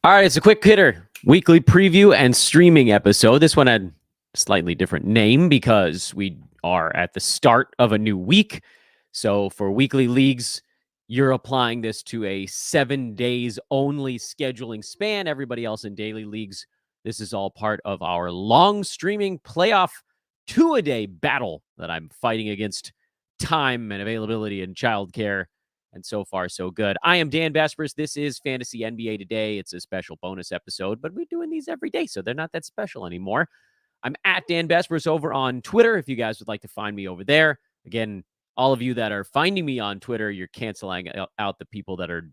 All right, it's a quick hitter weekly preview and streaming episode. This one had a slightly different name because we are at the start of a new week. So for weekly leagues, you're applying this to a 7 days only scheduling span. Everybody else in daily leagues, this is all part of our long streaming playoff 2-a-day battle that I'm fighting against time and availability and childcare. And so far, so good. I am Dan Vespers. This is Fantasy NBA Today. It's a special bonus episode, but we're doing these every day, so they're not that special anymore. I'm at Dan Vespers over on Twitter if you guys would like to find me over there. Again, all of you that are finding me on Twitter, you're canceling out the people that are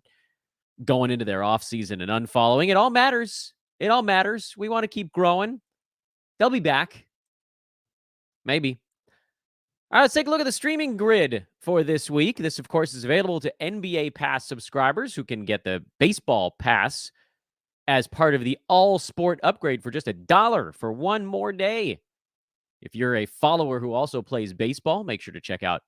going into their off season and unfollowing. It all matters. It all matters. We want to keep growing. They'll be back. Maybe. All right, let's take a look at the streaming grid for this week. This, of course, is available to NBA Pass subscribers who can get the baseball pass as part of the all-sport upgrade for just $1 for one more day. If you're a follower who also plays baseball, make sure to check out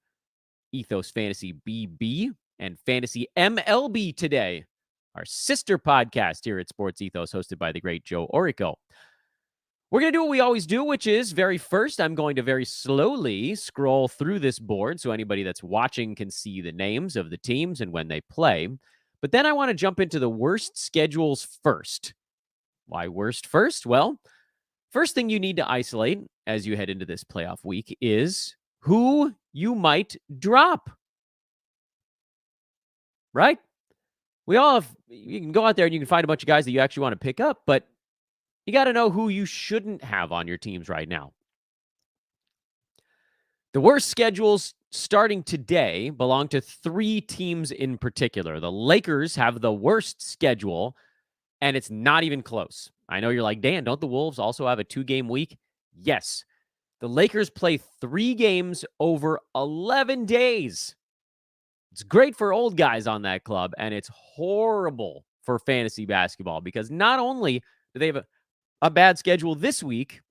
Ethos Fantasy BB and Fantasy MLB Today, our sister podcast here at Sports Ethos, hosted by the great Joe Orico. We're going to do what we always do, which is first, I'm going to very slowly scroll through this board so anybody that's watching can see the names of the teams and when they play. But then I want to jump into the worst schedules first. Why worst first? Well, first thing you need to isolate as you head into this playoff week is who you might drop. Right? You can go out there and you can find a bunch of guys that you actually want to pick up, but you got to know who you shouldn't have on your teams right now. The worst schedules starting today belong to 3 teams in particular. The Lakers have the worst schedule, and it's not even close. I know you're like, Dan, don't the Wolves also have a 2-game week? Yes. The Lakers play 3 games over 11 days. It's great for old guys on that club, and it's horrible for fantasy basketball because not only do they have a bad schedule this week,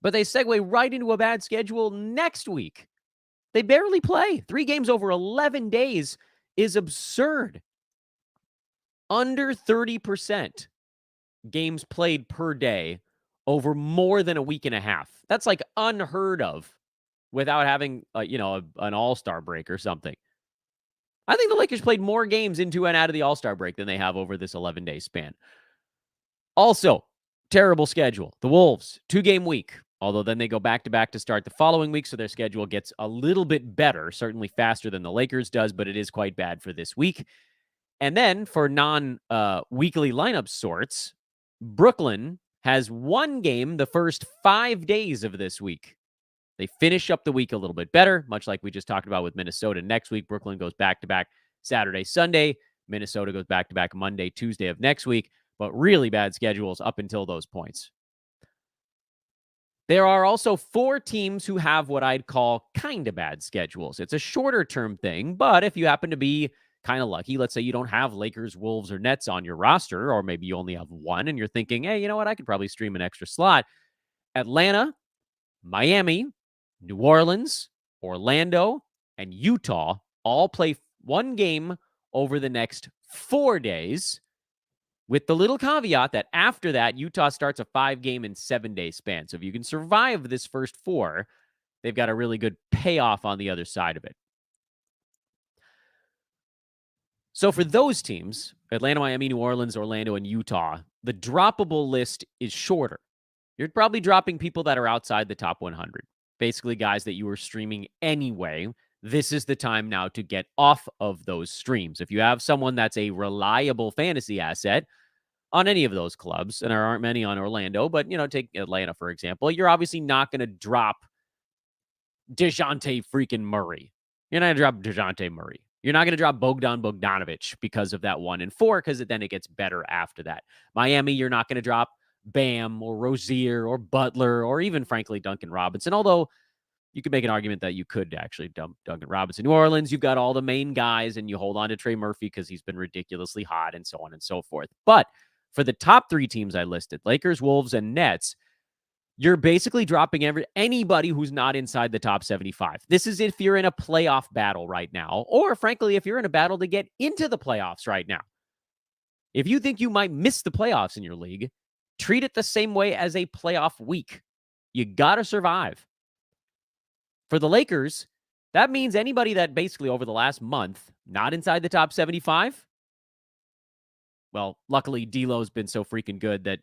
but they segue right into a bad schedule next week. They barely play. 3 games over 11 days is absurd. Under 30% games played per day over more than a week and a half. That's like unheard of without having, an all-star break or something. I think the Lakers played more games into and out of the all-star break than they have over this 11-day span. Also, terrible schedule. The Wolves, 2-game week, although then they go back-to-back to start the following week, so their schedule gets a little bit better, certainly faster than the Lakers does, but it is quite bad for this week. And then for non-weekly lineup sorts, Brooklyn has 1 game the first 5 days of this week. They finish up the week a little bit better, much like we just talked about with Minnesota. Next week, Brooklyn goes back-to-back Saturday, Sunday. Minnesota goes back-to-back Monday, Tuesday of next week. But really bad schedules up until those points. There are also 4 teams who have what I'd call kind of bad schedules. It's a shorter term thing, but if you happen to be kind of lucky, let's say you don't have Lakers, Wolves, or Nets on your roster, or maybe you only have 1 and you're thinking, hey, you know what? I could probably stream an extra slot. Atlanta, Miami, New Orleans, Orlando, and Utah all play 1 game over the next 4 days. With the little caveat that after that, Utah starts a 5-game and 7-day span. So if you can survive this first 4, they've got a really good payoff on the other side of it. So for those teams, Atlanta, Miami, New Orleans, Orlando, and Utah, the droppable list is shorter. You're probably dropping people that are outside the top 100. Basically guys that you were streaming anyway. This is the time now to get off of those streams. If you have someone that's a reliable fantasy asset on any of those clubs, and there aren't many on Orlando, but, take Atlanta, for example, you're obviously not going to drop DeJounte freaking Murray. You're not going to drop DeJounte Murray. You're not going to drop Bogdan Bogdanovic because of that 1 and 4, because then it gets better after that. Miami, you're not going to drop Bam or Rozier or Butler or even, frankly, Duncan Robinson, although you could make an argument that you could actually dump Duncan Robinson. New Orleans, you've got all the main guys, and you hold on to Trey Murphy because he's been ridiculously hot and so on and so forth. But for the top 3 teams I listed, Lakers, Wolves, and Nets, you're basically dropping anybody who's not inside the top 75. This is if you're in a playoff battle right now, or frankly, if you're in a battle to get into the playoffs right now. If you think you might miss the playoffs in your league, treat it the same way as a playoff week. You got to survive. For the Lakers, that means anybody that basically over the last month, not inside the top 75, well, luckily D'Lo's been so freaking good that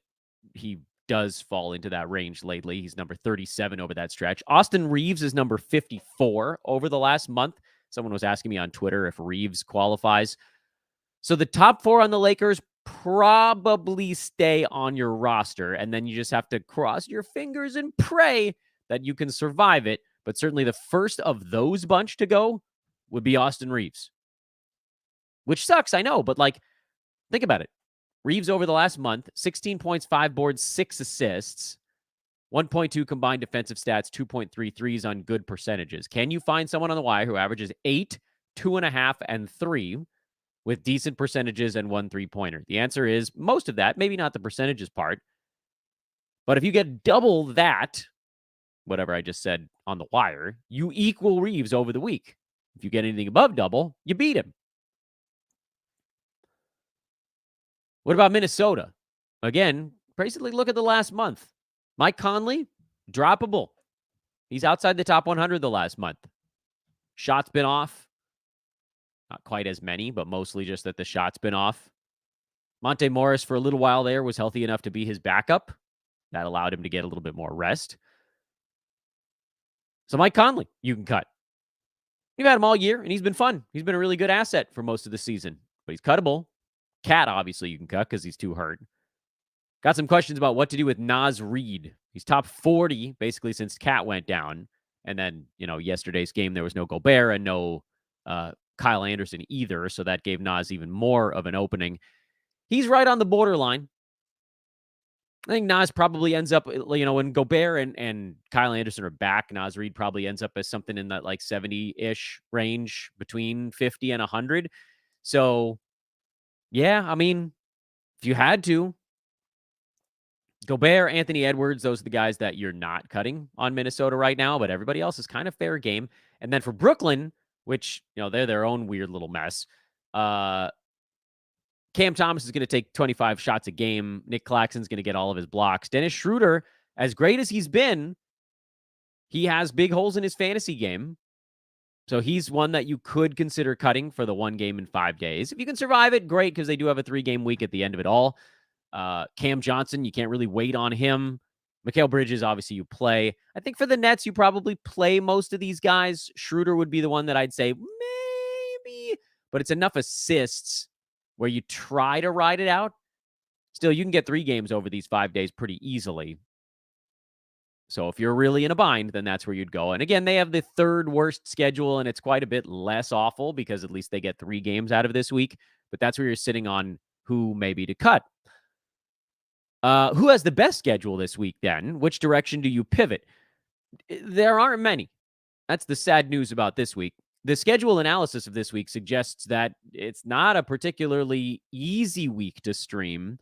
he does fall into that range lately. He's number 37 over that stretch. Austin Reeves is number 54 over the last month. Someone was asking me on Twitter if Reeves qualifies. So the top 4 on the Lakers probably stay on your roster, and then you just have to cross your fingers and pray that you can survive it. But certainly the first of those bunch to go would be Austin Reeves, which sucks, I know, but like, think about it. Reeves over the last month, 16 points, 5 boards, 6 assists, 1.2 combined defensive stats, 2.3 threes on good percentages. Can you find someone on the wire who averages 8, 2.5, and 3 with decent percentages and 1 3-pointer? The answer is most of that, maybe not the percentages part. But if you get double that, whatever I just said on the wire, you equal Reeves over the week. If you get anything above double, you beat him. What about Minnesota? Again, basically look at the last month. Mike Conley, droppable. He's outside the top 100 the last month. Shots been off. Not quite as many, but mostly just that the shot's been off. Monte Morris, for a little while there, was healthy enough to be his backup. That allowed him to get a little bit more rest. So Mike Conley, you can cut. You've had him all year, and he's been fun. He's been a really good asset for most of the season, but he's cuttable. Cat, obviously, you can cut because he's too hurt. Got some questions about what to do with Naz Reid. He's top 40, basically, since Cat went down. And then, yesterday's game, there was no Gobert and no Kyle Anderson either, so that gave Naz even more of an opening. He's right on the borderline. I think Naz probably ends up, when Gobert and Kyle Anderson are back, Naz Reid probably ends up as something in that like 70-ish range between 50 and 100. So, yeah, I mean, if you had to, Gobert, Anthony Edwards, those are the guys that you're not cutting on Minnesota right now, but everybody else is kind of fair game. And then for Brooklyn, which, they're their own weird little mess, Cam Thomas is going to take 25 shots a game. Nick Claxton's going to get all of his blocks. Dennis Schroeder, as great as he's been, he has big holes in his fantasy game. So he's one that you could consider cutting for the 1 game in 5 days. If you can survive it, great, because they do have a 3-game week at the end of it all. Cam Johnson, you can't really wait on him. Mikal Bridges, obviously you play. I think for the Nets, you probably play most of these guys. Schroeder would be the one that I'd say maybe, but it's enough assists where you try to ride it out. Still, you can get 3 games over these 5 days pretty easily. So if you're really in a bind, then that's where you'd go. And again, they have the 3rd worst schedule, and it's quite a bit less awful because at least they get 3 games out of this week. But that's where you're sitting on who maybe to cut. Who has the best schedule this week then? Which direction do you pivot? There aren't many. That's the sad news about this week. The schedule analysis of this week suggests that it's not a particularly easy week to stream,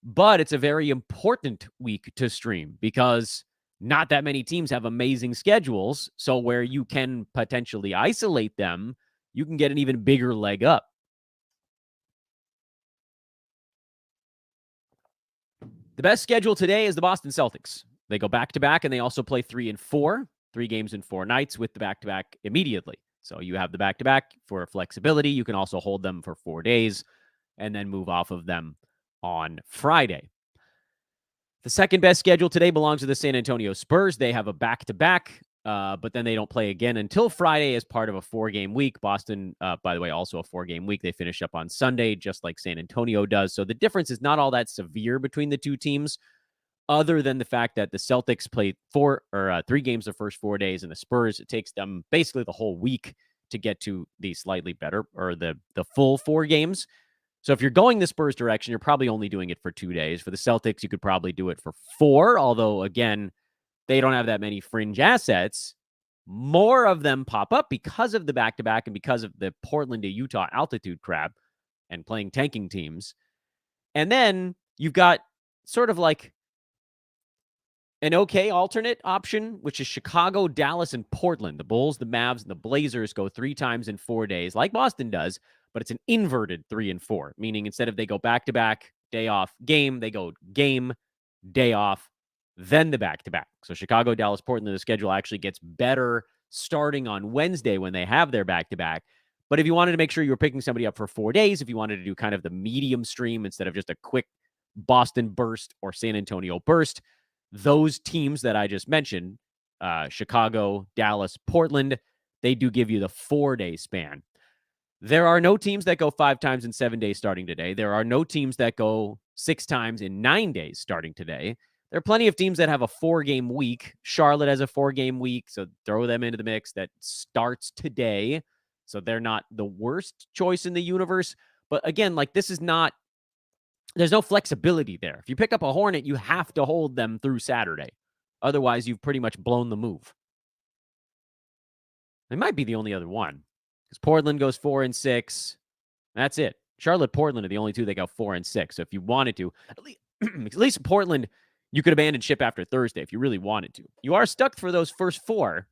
but it's a very important week to stream because not that many teams have amazing schedules. So where you can potentially isolate them, you can get an even bigger leg up. The best schedule today is the Boston Celtics. They go back-to-back, and they also play 3 and 4, 3 games in 4 nights with the back-to-back immediately. So you have the back-to-back for flexibility. You can also hold them for 4 days and then move off of them on Friday. The second best schedule today belongs to the San Antonio Spurs. They have a back-to-back, but then they don't play again until Friday as part of a 4-game week. Boston, by the way, also a 4-game week. They finish up on Sunday, just like San Antonio does. So the difference is not all that severe between the two teams, other than the fact that the Celtics play 3 games the first 4 days, and the Spurs, it takes them basically the whole week to get to the slightly better, or the full 4 games. So if you're going the Spurs direction, you're probably only doing it for 2 days. For the Celtics, you could probably do it for 4, although, again, they don't have that many fringe assets. More of them pop up because of the back-to-back and because of the Portland to Utah altitude crap and playing tanking teams. And then you've got sort of like an okay alternate option, which is Chicago, Dallas, and Portland. The Bulls, the Mavs, and the Blazers go 3 times in 4 days, like Boston does. but it's an inverted 3-4, meaning instead of they go back-to-back, day off, game, they go game, day off, then the back-to-back. So Chicago, Dallas, Portland, the schedule actually gets better starting on Wednesday when they have their back-to-back. But if you wanted to make sure you were picking somebody up for 4 days, if you wanted to do kind of the medium stream instead of just a quick Boston burst or San Antonio burst, those teams that I just mentioned, Chicago, Dallas, Portland, they do give you the 4-day span. There are no teams that go 5 times in 7 days starting today. There are no teams that go 6 times in 9 days starting today. There are plenty of teams that have a 4-game week. Charlotte has a 4-game week, so throw them into the mix. That starts today, so they're not the worst choice in the universe. But again, like, this is not, there's no flexibility there. If you pick up a Hornet, you have to hold them through Saturday. Otherwise, you've pretty much blown the move. It might be the only other one, because Portland goes 4-6. That's it. Charlotte, Portland are the only two that go 4-6. So if you wanted to, at least Portland, you could abandon ship after Thursday if you really wanted to. You are stuck for those first 4,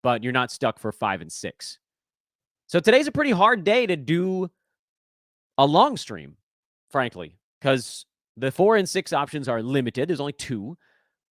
but you're not stuck for 5 and 6. So today's a pretty hard day to do a long stream, frankly, because the 4 and 6 options are limited. There's only 2.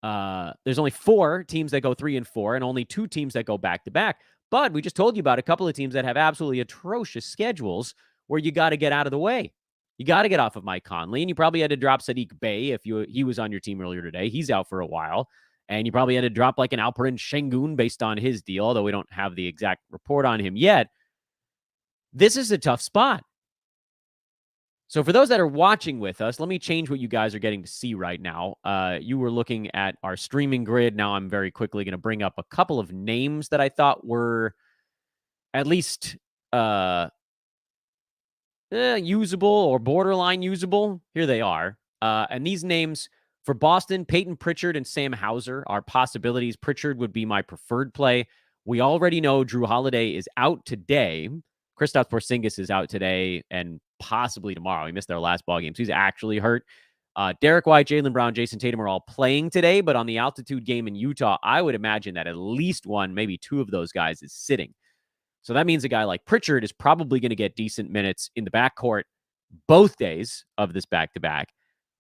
There's only 4 teams that go 3-4 and only 2 teams that go back-to-back. But we just told you about a couple of teams that have absolutely atrocious schedules where you got to get out of the way. You got to get off of Mike Conley, and you probably had to drop Sadiq Bey if he was on your team earlier today. He's out for a while. And you probably had to drop like an Alperen Şengün based on his deal, although we don't have the exact report on him yet. This is a tough spot. So for those that are watching with us, let me change what you guys are getting to see right now. You were looking at our streaming grid. Now I'm very quickly going to bring up a couple of names that I thought were at least usable or borderline usable. Here they are. And these names for Boston, Peyton Pritchard and Sam Hauser are possibilities. Pritchard would be my preferred play. We already know Drew Holiday is out today. Kristaps Porzingis is out today and possibly tomorrow. He missed their last ball game, so he's actually hurt. Derek White, Jaylen Brown, Jason Tatum are all playing today, but on the altitude game in Utah, I would imagine that at least 1, maybe 2 of those guys is sitting. So that means a guy like Pritchard is probably going to get decent minutes in the backcourt both days of this back-to-back.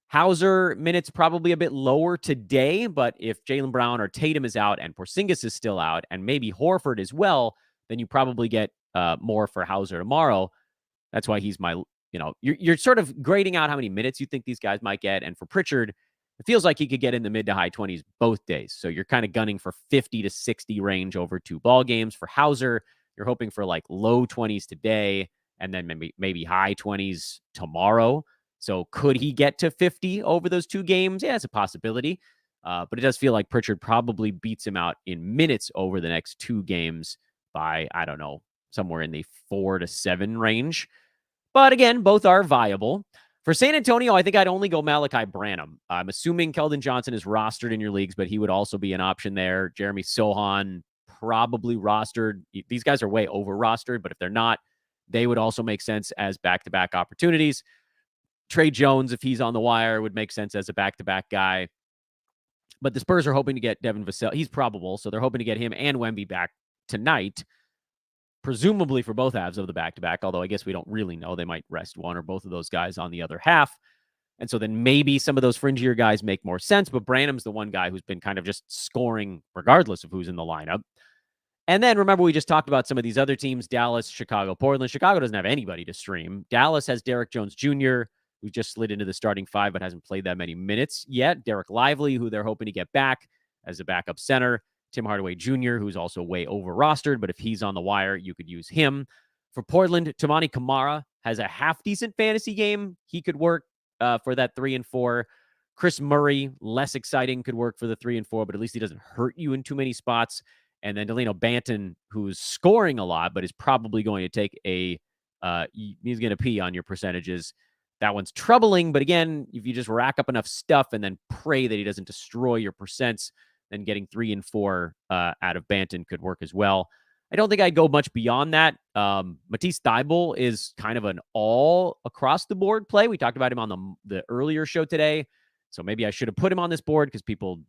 Hauser minutes probably a bit lower today, but if Jaylen Brown or Tatum is out and Porzingis is still out and maybe Horford as well, then you probably get more for Hauser tomorrow. That's why he's my, you're sort of grading out how many minutes you think these guys might get. And for Pritchard, it feels like he could get in the mid to high 20s both days. So you're kind of gunning for 50 to 60 range over 2 ball games. For Hauser, you're hoping for like low 20s today and then maybe high 20s tomorrow. So could he get to 50 over those 2 games? Yeah, it's a possibility. But it does feel like Pritchard probably beats him out in minutes over the next 2 games by, I don't know, somewhere in the 4 to 7 range. But again, both are viable. For San Antonio, I think I'd only go Malachi Branham. I'm assuming Keldon Johnson is rostered in your leagues, but he would also be an option there. Jeremy Sohan, probably rostered. These guys are way over rostered, but if they're not, they would also make sense as back-to-back opportunities. Trey Jones, if he's on the wire, would make sense as a back-to-back guy. But the Spurs are hoping to get Devin Vassell. He's probable, so they're hoping to get him and Wemby back tonight, presumably for both halves of the back-to-back, although I guess we don't really know. They might rest one or both of those guys on the other half. And so then maybe some of those fringier guys make more sense, but Branham's the one guy who's been kind of just scoring regardless of who's in the lineup. And then remember, we just talked about some of these other teams, Dallas, Chicago, Portland. Chicago doesn't have anybody to stream. Dallas has Derek Jones Jr., who just slid into the starting 5 but hasn't played that many minutes yet. Derek Lively, who they're hoping to get back as a backup center. Tim Hardaway Jr., who's also way over rostered, but if he's on the wire, you could use him. For Portland, Tamani Kamara has a half-decent fantasy game. He could work for that 3-4. Chris Murray, less exciting, could work for the 3-4, but at least he doesn't hurt you in too many spots. And then Delano Banton, who's scoring a lot, but is probably going to take he's going to pee on your percentages. That one's troubling, but again, if you just rack up enough stuff and then pray that he doesn't destroy your percents, then getting 3-4 out of Banton could work as well. I don't think I'd go much beyond that. Matisse Thybulle is kind of an all across the board play. We talked about him on the earlier show today. So maybe I should have put him on this board because people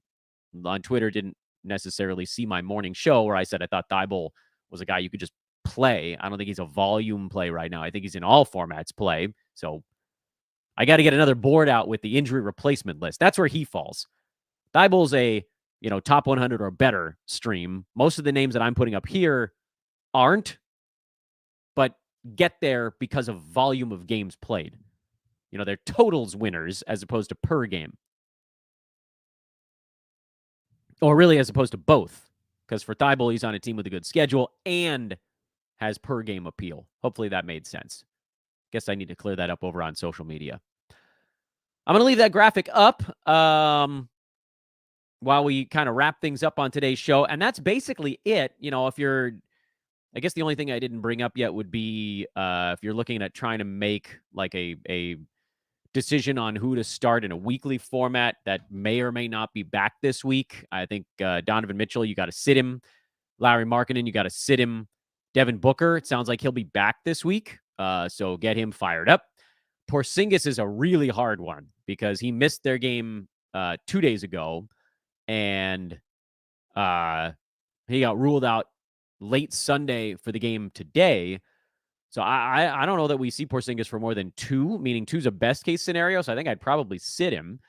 on Twitter didn't necessarily see my morning show where I said I thought Thybulle was a guy you could just play. I don't think he's a volume play right now. I think he's in all formats play. So I got to get another board out with the injury replacement list. That's where he falls. Thibault's a, top 100 or better stream. Most of the names that I'm putting up here aren't, but get there because of volume of games played. They're totals winners as opposed to per game. Or really as opposed to both. Because for Thibault, he's on a team with a good schedule and has per game appeal. Hopefully that made sense. Guess I need to clear that up over on social media. I'm going to leave that graphic up while we kind of wrap things up on today's show. And that's basically it. I guess the only thing I didn't bring up yet would be if you're looking at trying to make like a decision on who to start in a weekly format that may or may not be back this week. I think Donovan Mitchell, you got to sit him. Larry Markkinen, you got to sit him. Devin Booker, it sounds like he'll be back this week. So get him fired up. Porzingis is a really hard one because he missed their game 2 days ago. And he got ruled out late Sunday for the game today. So I don't know that we see Porzingis for more than 2, meaning 2's a best case scenario. So I think I'd probably sit him.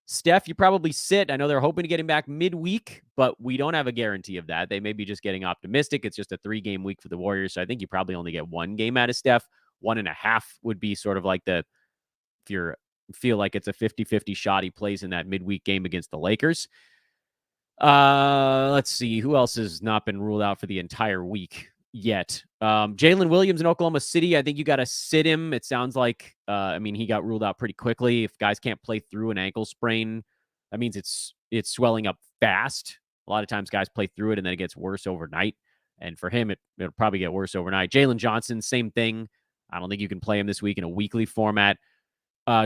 Steph, you probably sit. I know they're hoping to get him back midweek, but we don't have a guarantee of that. They may be just getting optimistic. It's just a 3-game week for the Warriors. So I think you probably only get 1 game out of Steph. 1.5 would be sort of like if you feel like it's a 50-50 shot he plays in that midweek game against the Lakers. Let's see. Who else has not been ruled out for the entire week yet? Jalen Williams in Oklahoma City. I think you got to sit him. It sounds like, he got ruled out pretty quickly. If guys can't play through an ankle sprain, that means it's swelling up fast. A lot of times guys play through it and then it gets worse overnight. And for him, it'll probably get worse overnight. Jalen Johnson, same thing. I don't think you can play him this week in a weekly format.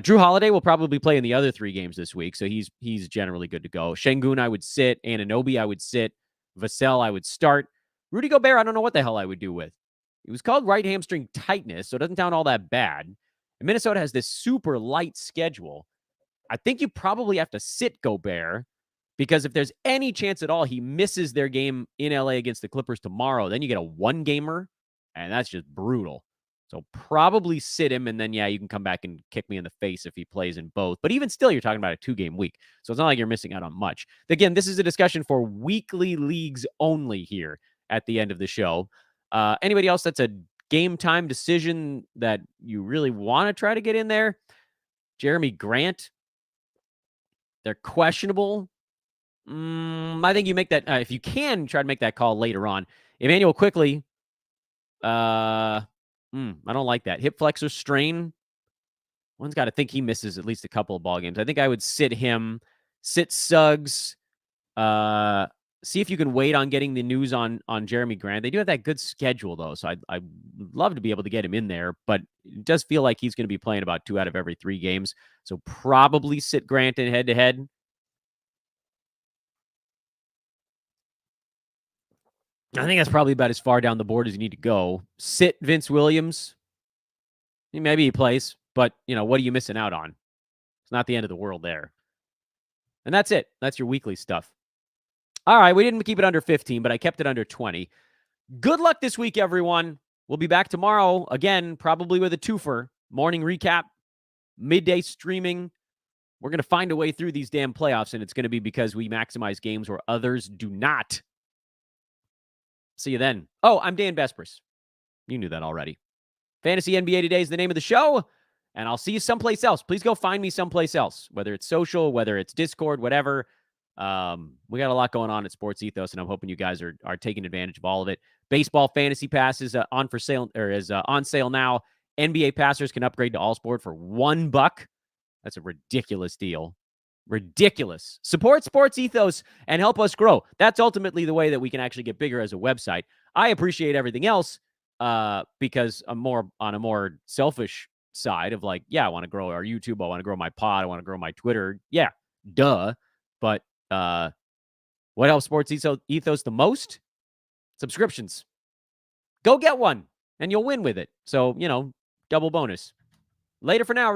Drew Holiday will probably play in the other 3 games this week, so he's generally good to go. Şengün, I would sit. Anunoby, I would sit. Vassell, I would start. Rudy Gobert, I don't know what the hell I would do with. It was called right hamstring tightness, so it doesn't sound all that bad. And Minnesota has this super light schedule. I think you probably have to sit Gobert because if there's any chance at all he misses their game in LA against the Clippers tomorrow, then you get a 1-gamer, and that's just brutal. So probably sit him, and then, you can come back and kick me in the face if he plays in both. But even still, you're talking about a 2-game week. So it's not like you're missing out on much. Again, this is a discussion for weekly leagues only here at the end of the show. Anybody else that's a game time decision that you really want to try to get in there? Jeremy Grant. They're questionable. I think you make that, if you can, try to make that call later on. Emmanuel Quickley. I don't like that. Hip flexor strain. One's got to think he misses at least a couple of ball games. I think I would sit him, sit Suggs. See if you can wait on getting the news on Jeremy Grant. They do have that good schedule, though, so I'd love to be able to get him in there, but it does feel like he's going to be playing about 2 out of every 3 games. So probably sit Grant in head-to-head. I think that's probably about as far down the board as you need to go. Sit Vince Williams. Maybe he plays, but, what are you missing out on? It's not the end of the world there. And that's it. That's your weekly stuff. All right, we didn't keep it under 15, but I kept it under 20. Good luck this week, everyone. We'll be back tomorrow, again, probably with a twofer. Morning recap, midday streaming. We're going to find a way through these damn playoffs, and it's going to be because we maximize games where others do not. See you then. Oh, I'm Dan Vespers. You knew that already. Fantasy NBA Today is the name of the show, and I'll see you someplace else. Please go find me someplace else, whether it's social, whether it's Discord, whatever. We got a lot going on at Sports Ethos, and I'm hoping you guys are taking advantage of all of it. Baseball Fantasy Pass is on sale now. NBA passers can upgrade to All Sport for $1. That's a ridiculous deal. Ridiculous. Support Sports Ethos and help us grow. That's ultimately the way that we can actually get bigger as a website. I appreciate everything else because I'm more on a more selfish side of like, I want to grow our YouTube. I want to grow my pod. I want to grow my Twitter. Yeah, duh. But what helps Sports Ethos the most? Subscriptions. Go get one and you'll win with it. So, double bonus. Later for now.